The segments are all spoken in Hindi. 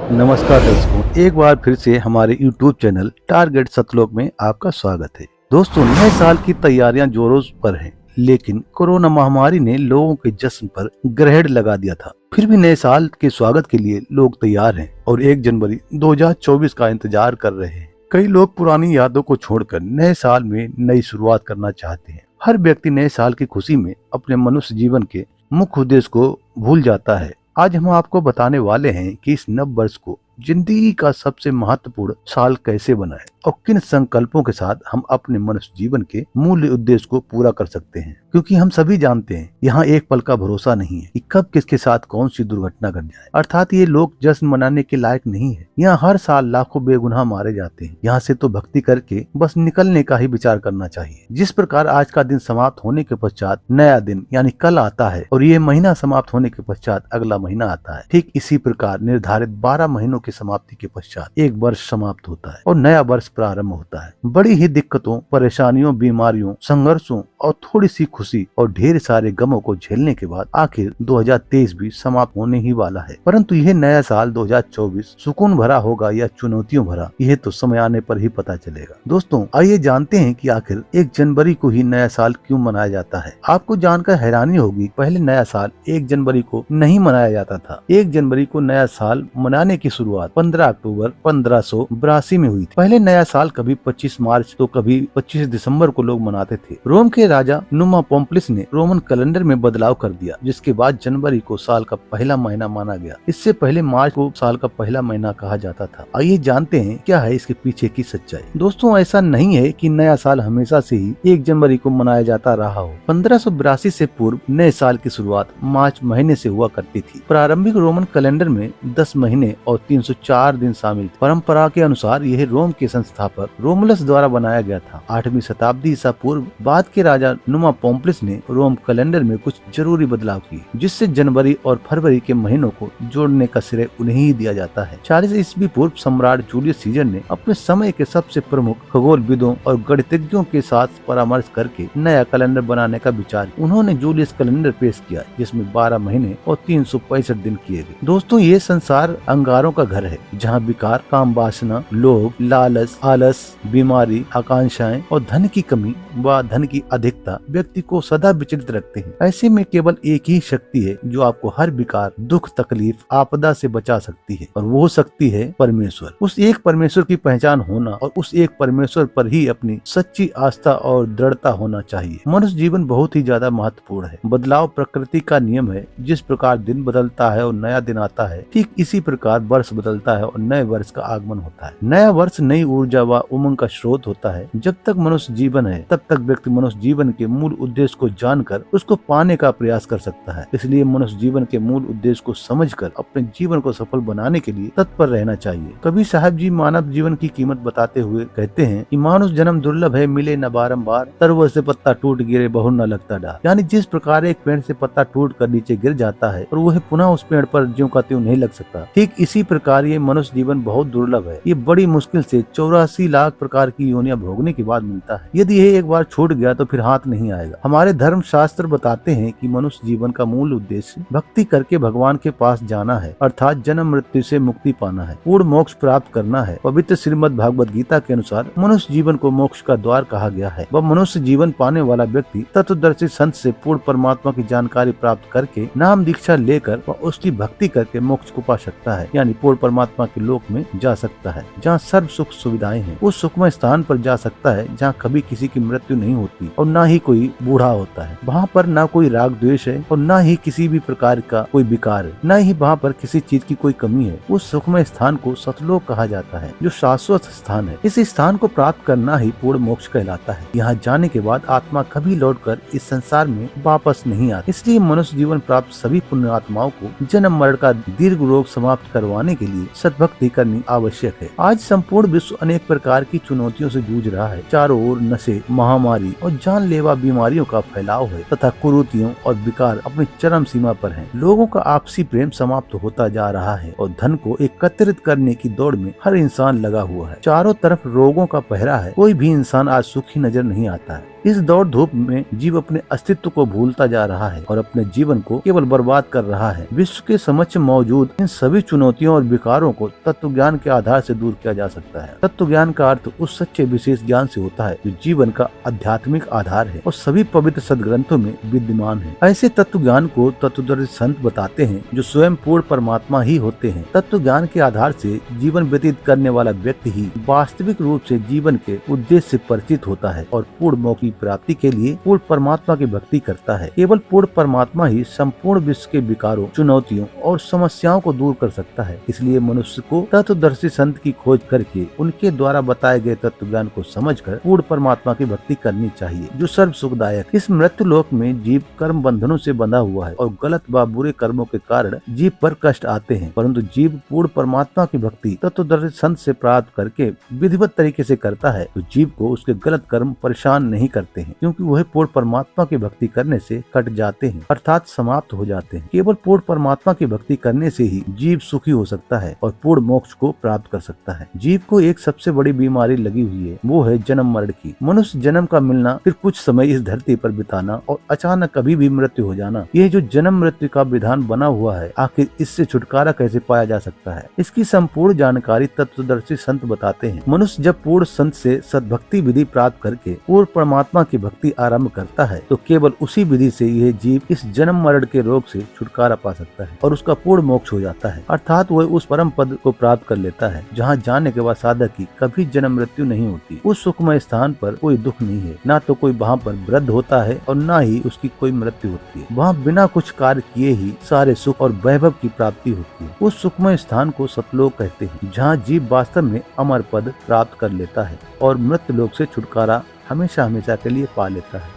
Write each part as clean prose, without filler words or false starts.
नमस्कार दर्शकों, एक बार फिर से हमारे YouTube चैनल टारगेट सतलोक में आपका स्वागत है। दोस्तों, नए साल की तैयारियां जोरों पर हैं, लेकिन कोरोना महामारी ने लोगों के जश्न पर ग्रहण लगा दिया था। फिर भी नए साल के स्वागत के लिए लोग तैयार हैं और 1 जनवरी 2024 का इंतजार कर रहे हैं। कई लोग पुरानी यादों को छोड़कर नए साल में नई शुरुआत करना चाहते हैं। हर व्यक्ति नए साल की खुशी में अपने मनुष्य जीवन के मुख्य उद्देश्य को भूल जाता है। आज हम आपको बताने वाले हैं कि इस नव वर्ष को जिंदगी का सबसे महत्वपूर्ण साल कैसे बनाएं और किन संकल्पों के साथ हम अपने मनुष्य जीवन के मूल उद्देश्य को पूरा कर सकते हैं। क्योंकि हम सभी जानते हैं, यहाँ एक पल का भरोसा नहीं है कि कब किसके साथ कौन सी दुर्घटना घट जाए। अर्थात ये लोग जश्न मनाने के लायक नहीं है। यहाँ हर साल लाखों बेगुनाह मारे जाते हैं। यहाँ से तो भक्ति करके बस निकलने का ही विचार करना चाहिए। जिस प्रकार आज का दिन समाप्त होने के पश्चात नया दिन यानी कल आता है और ये महीना समाप्त होने के पश्चात अगला महीना आता है, ठीक इसी प्रकार निर्धारित 12 महीनों की समाप्ति के पश्चात एक वर्ष समाप्त होता है और नया वर्ष प्रारंभ होता है। बड़ी ही दिक्कतों, परेशानियों, बीमारियों, संघर्षों और थोड़ी सी खुशी और ढेर सारे गमों को झेलने के बाद आखिर 2023 भी समाप्त होने ही वाला है। परंतु यह नया साल 2024 सुकून भरा होगा या चुनौतियों भरा, यह तो समय आने पर ही पता चलेगा। दोस्तों, आइए जानते हैं कि आखिर 1 जनवरी को ही नया साल क्यों मनाया जाता है। आपको जानकर हैरानी होगी, पहले नया साल 1 जनवरी को नहीं मनाया जाता था। 1 जनवरी को नया साल मनाने की शुरुआत 15 अक्टूबर 1582 में हुई थी। पहले नया साल कभी 25 मार्च तो कभी 25 दिसंबर को लोग मनाते थे। रोम के राजा नुमा पोम्पलिस ने रोमन कैलेंडर में बदलाव कर दिया, जिसके बाद जनवरी को साल का पहला महीना माना गया। इससे पहले मार्च को साल का पहला महीना कहा जाता था। आइए जानते हैं क्या है इसके पीछे की सच्चाई। दोस्तों, ऐसा नहीं है कि नया साल हमेशा से ही 1 जनवरी को मनाया जाता रहा हो। 1582 से पूर्व नए साल की शुरुआत मार्च महीने से हुआ करती थी। प्रारंभिक रोमन कैलेंडर में 10 महीने और 304 दिन शामिल थे। परंपरा के अनुसार यह रोम के संस्थापक रोमुलस द्वारा बनाया गया था। 8वीं शताब्दी ईसा पूर्व बाद के राजा नुमा पोम्पलिस ने रोम कैलेंडर में कुछ जरूरी बदलाव किए, जिससे जनवरी और फरवरी के महीनों को जोड़ने का श्रेय उन्हें ही दिया जाता है। 40 ईस्वी पूर्व सम्राट जूलियस सीजर ने अपने समय के सबसे प्रमुख खगोलविदों और गणितज्ञों के साथ परामर्श करके नया कैलेंडर बनाने का विचार। उन्होंने जूलियस कैलेंडर पेश किया, जिसमें 12 महीने और 365 दिन किए गए। दोस्तों, ये संसार अंगारों का घर है, जहाँ विकार, काम वासना, लोभ, लालच, आलस, बीमारी, आकांक्षाएं और धन की कमी व धन की अधिकता व्यक्ति को सदा विचलित रखते हैं। ऐसे में केवल एक ही शक्ति है जो आपको हर विकार, दुख, तकलीफ, आपदा से बचा सकती है, और वो शक्ति है परमेश्वर। उस एक परमेश्वर की पहचान होना और उस एक परमेश्वर पर ही अपनी सच्ची आस्था और दृढ़ता होना चाहिए। मनुष्य जीवन बहुत ही ज्यादा महत्वपूर्ण है। बदलाव प्रकृति का नियम है। जिस प्रकार दिन बदलता है और नया दिन आता है, ठीक इसी प्रकार वर्ष बदलता है और नए वर्ष का आगमन होता है। नया वर्ष नई ऊर्जा व उमंग का स्रोत होता है। जब तक मनुष्य जीवन है, तब तक व्यक्ति मनुष्य जीवन के मूल उद्देश्य को जानकर उसको पाने का प्रयास कर सकता है। इसलिए मनुष्य जीवन के मूल उद्देश्य को समझकर अपने जीवन को सफल बनाने के लिए तत्पर रहना चाहिए। कबीर साहब जी मानव जीवन की कीमत बताते हुए कहते हैं कि मानुष जन्म दुर्लभ है, मिले न बारंबार, तरव से पत्ता टूट गिरे बहु न लगता डार। यानी जिस प्रकार एक पेड़ से पत्ता टूट कर नीचे गिर जाता है और वह पुनः उस पेड़ पर ज्यों का त्यों नहीं लग सकता, ठीक इसी प्रकार ये मनुष्य जीवन बहुत दुर्लभ है। ये बड़ी मुश्किल से 84 लाख प्रकार की योनियां भोगने के बाद मिलता है। यदि ये एक बार छूट गया तो फिर हाथ नहीं आएगा। हमारे धर्म शास्त्र बताते हैं कि मनुष्य जीवन का मूल उद्देश्य भक्ति करके भगवान के पास जाना है, अर्थात जन्म मृत्यु से मुक्ति पाना है, पूर्ण मोक्ष प्राप्त करना है। पवित्र श्रीमद् भागवत गीता के अनुसार मनुष्य जीवन को मोक्ष का द्वार कहा गया है। वह मनुष्य जीवन पाने वाला व्यक्ति तत्वदर्शी संत से पूर्ण परमात्मा की जानकारी प्राप्त करके नाम दीक्षा लेकर वह उसकी भक्ति करके मोक्ष को पा सकता है, यानी पूर्ण परमात्मा के लोक में जा सकता है, जहाँ सर्व सुख सुविधाएं हैं। उस सुखमय स्थान पर जा सकता है जहाँ कभी किसी की मृत्यु नहीं होती और न ही कोई बूढ़ा होता है। वहाँ पर न कोई राग द्वेष है और न ही किसी भी प्रकार का कोई विकार है, न ही वहाँ पर किसी चीज की कोई कमी है। उस सुखमय स्थान को सतलोक कहा जाता है, जो शाश्वत स्थान है। इस स्थान को प्राप्त करना ही पूर्ण मोक्ष कहलाता है। यहाँ जाने के बाद आत्मा कभी लौटकर इस संसार में वापस नहीं आती। इसलिए मनुष्य जीवन प्राप्त सभी पुण्य आत्माओं को जन्म मरण का दीर्घ रोग समाप्त करवाने के लिए सद्भक्ति करनी आवश्यक है। आज संपूर्ण विश्व अनेक अनेक प्रकार की चुनौतियों से जूझ रहा है। चारों ओर नशे, महामारी और जानलेवा बीमारियों का फैलाव है तथा कुरीतियों और विकार अपनी चरम सीमा पर हैं। लोगों का आपसी प्रेम समाप्त होता जा रहा है और धन को एकत्रित करने की दौड़ में हर इंसान लगा हुआ है। चारों तरफ रोगों का पहरा है। कोई भी इंसान आज सुखी नजर नहीं आता है। इस दौड़ धूप में जीव अपने अस्तित्व को भूलता जा रहा है और अपने जीवन को केवल बर्बाद कर रहा है। विश्व के समक्ष मौजूद इन सभी चुनौतियों और विकारों को तत्व ज्ञान के आधार से दूर किया जा सकता है। तत्व ज्ञान का अर्थ उस सच्चे विशेष ज्ञान से होता है जो जीवन का आध्यात्मिक आधार है और सभी पवित्र सदग्रंथों में विद्यमान है। ऐसे तत्व ज्ञान को तत्वदर्शी संत बताते हैं जो स्वयं पूर्ण परमात्मा ही होते हैं। तत्व ज्ञान के आधार से जीवन व्यतीत करने वाला व्यक्ति ही वास्तविक रूप से जीवन के उद्देश्य से परिचित होता है और पूर्ण मोक्ष की प्राप्ति के लिए पूर्ण परमात्मा की भक्ति करता है। केवल पूर्ण परमात्मा ही संपूर्ण विश्व के विकारों, चुनौतियों और समस्याओं को दूर कर सकता है। इसलिए मनुष्य को तत्वदर्शी संत की खोज करके उनके द्वारा बताए गए तत्व ज्ञान को समझकर पूर्ण परमात्मा की भक्ति करनी चाहिए जो सर्व सुखदायक। इस मृत्यु लोक में जीव कर्म बंधनों से बंधा हुआ है और गलत व बुरे कर्मों के कारण जीव पर कष्ट आते हैं, परंतु जीव पूर्ण परमात्मा की भक्ति तत्वदर्शी संत से प्राप्त करके विधिवत तरीके से करता है तो जीव को उसके गलत कर्म परेशान नहीं करते हैं, क्योंकि वह पूर्ण परमात्मा की भक्ति करने से कट जाते हैं अर्थात समाप्त हो जाते हैं। केवल पूर्ण परमात्मा की भक्ति करने से ही जीव सुखी हो सकता है और पूर्ण मोक्ष को प्राप्त कर सकता है। जीव को एक सबसे बड़ी बीमारी लगी हुई है, वो है जन्म मरण की। मनुष्य जन्म का मिलना, फिर कुछ समय इस धरती पर बिताना और अचानक कभी भी मृत्यु हो जाना, यह जो जन्म मृत्यु का विधान बना हुआ है, आखिर इससे छुटकारा कैसे पाया जा सकता है? इसकी संपूर्ण जानकारी तत्वदर्शी संत बताते हैं। मनुष्य जब पूर्ण संत से सद्भक्ति विधि प्राप्त करके पूर्ण परमात्मा की भक्ति आरंभ करता है तो केवल उसी विधि से यह जीव इस जन्म मरण के रोग से छुटकारा पा सकता है और उसका पूर्ण मोक्ष हो जाता है, अर्थात वह उस परम पद को प्राप्त कर लेता है जहाँ जाने के बाद साधक की कभी जन्म मृत्यु नहीं होती। उस सुखमय स्थान पर कोई दुख नहीं है, ना तो कोई वहाँ पर वृद्ध होता है और ना ही उसकी कोई मृत्यु होती है। वहाँ बिना कुछ कार्य किए ही सारे सुख और वैभव की प्राप्ति होती है। उस सुखमय स्थान को सतलोक कहते हैं, जहाँ जीव वास्तव में अमर पद प्राप्त कर लेता है और मृत्यु लोक से छुटकारा हमेशा हमेशा के लिए पा लेता है।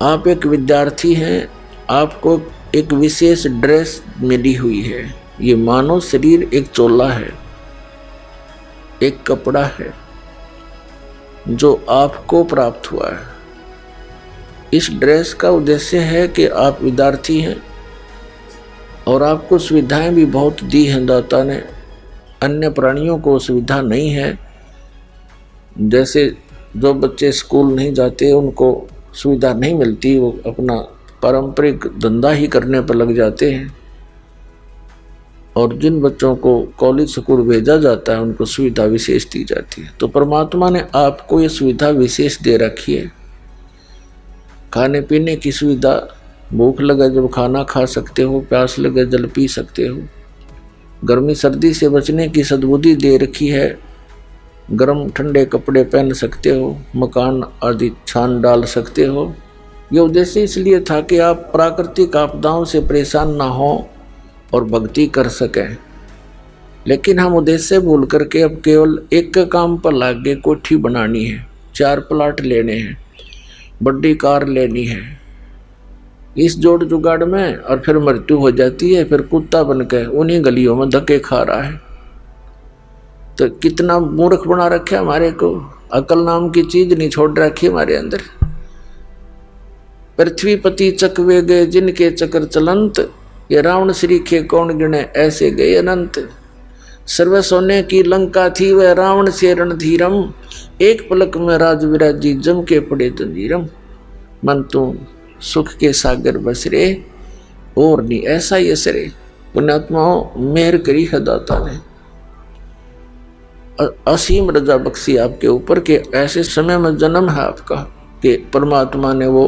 आप एक विद्यार्थी हैं, आपको एक विशेष ड्रेस मिली हुई है। ये मानव शरीर एक चोला है, एक कपड़ा है जो आपको प्राप्त हुआ है। इस ड्रेस का उद्देश्य है कि आप विद्यार्थी हैं और आपको सुविधाएं भी बहुत दी हैं दाता ने। अन्य प्राणियों को सुविधा नहीं है, जैसे जो बच्चे स्कूल नहीं जाते उनको सुविधा नहीं मिलती, वो अपना पारंपरिक धंधा ही करने पर लग जाते हैं, और जिन बच्चों को कॉलेज स्कूल भेजा जाता है उनको सुविधा विशेष दी जाती है। तो परमात्मा ने आपको ये सुविधा विशेष दे रखी है। खाने पीने की सुविधा, भूख लगे जब खाना खा सकते हो, प्यास लगे जल पी सकते हो, गर्मी सर्दी से बचने की सद्बुद्धि दे रखी है, गर्म ठंडे कपड़े पहन सकते हो, मकान आदि छान डाल सकते हो। ये उद्देश्य इसलिए था कि आप प्राकृतिक आपदाओं से परेशान ना हो और भक्ति कर सकें। लेकिन हम उद्देश्य भूल करके अब केवल एक काम पर लग गए, कोठी बनानी है, 4 प्लाट लेने हैं, बड़ी कार लेनी है, इस जोड़ जुगाड़ में, और फिर मृत्यु हो जाती है, फिर कुत्ता बनकर उन्हीं गलियों में धक्के खा रहा है। तो कितना मूर्ख बना रखे हमारे को, अकल नाम की चीज नहीं छोड़ रखी हमारे अंदर। पृथ्वीपति चकवे गए जिनके चक्र चलंत, ये रावण श्रीखे कौन गिने ऐसे गए अनंत। सर्व सोने की लंका थी वह रावण से रणधीरम, एक पलक में राज विराजी जम के पड़े तंजीरम। मन तू सुख के सागर बसरे और नहीं ऐसा ही असरे। पुण्यात्माओं, मेहर करी है दाता ने, असीम रजा बख्शी आपके ऊपर के ऐसे समय में जन्म है आपका कि परमात्मा ने वो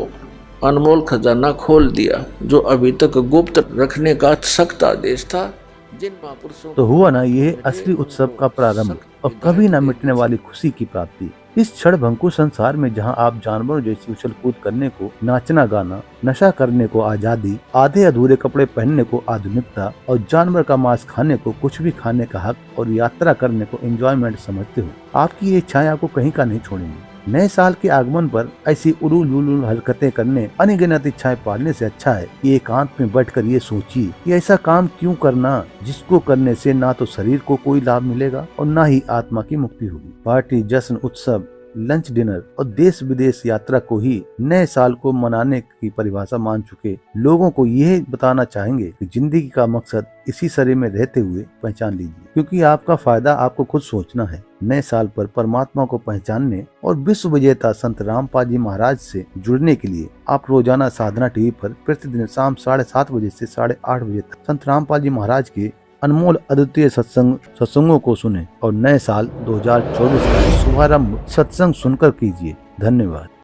अनमोल खजाना खोल दिया जो अभी तक गुप्त रखने का सख्त आदेश था। जिन महापुरुषों तो हुआ ना ये असली उत्सव का प्रारंभ और कभी न मिटने वाली खुशी की प्राप्ति। इस क्षण भंगुर संसार में जहां आप जानवरों जैसी उछल कूद करने को, नाचना गाना, नशा करने को आजादी, आधे अधूरे कपड़े पहनने को आधुनिकता और जानवर का मांस खाने को कुछ भी खाने का हक और यात्रा करने को एंजॉयमेंट समझते हो, आपकी ये इच्छाएं आपको कहीं का नहीं छोड़ेंगी। नए साल के आगमन पर ऐसी उलूल उलूल हरकतें करने, अनगिनत इच्छाएं पालने से अच्छा है कि एकांत में बैठकर ये सोचिए कि ऐसा काम क्यों करना जिसको करने से ना तो शरीर को कोई लाभ मिलेगा और ना ही आत्मा की मुक्ति होगी। पार्टी, जश्न, उत्सव, लंच, डिनर और देश विदेश यात्रा को ही नए साल को मनाने की परिभाषा मान चुके लोगों को यह बताना चाहेंगे कि जिंदगी का मकसद इसी शरीर में रहते हुए पहचान लीजिए, क्योंकि आपका फायदा आपको खुद सोचना है। नए साल पर परमात्मा को पहचानने और विश्व विजेता संत रामपाल जी महाराज से जुड़ने के लिए आप रोजाना साधना टीवी पर प्रतिदिन शाम 7:30 बजे से 8:30 बजे तक संत रामपाल जी महाराज के अनमोल अद्वितीय सत्संगों को सुने और नए साल 2024 का शुभारंभ सत्संग सुनकर कीजिए। धन्यवाद।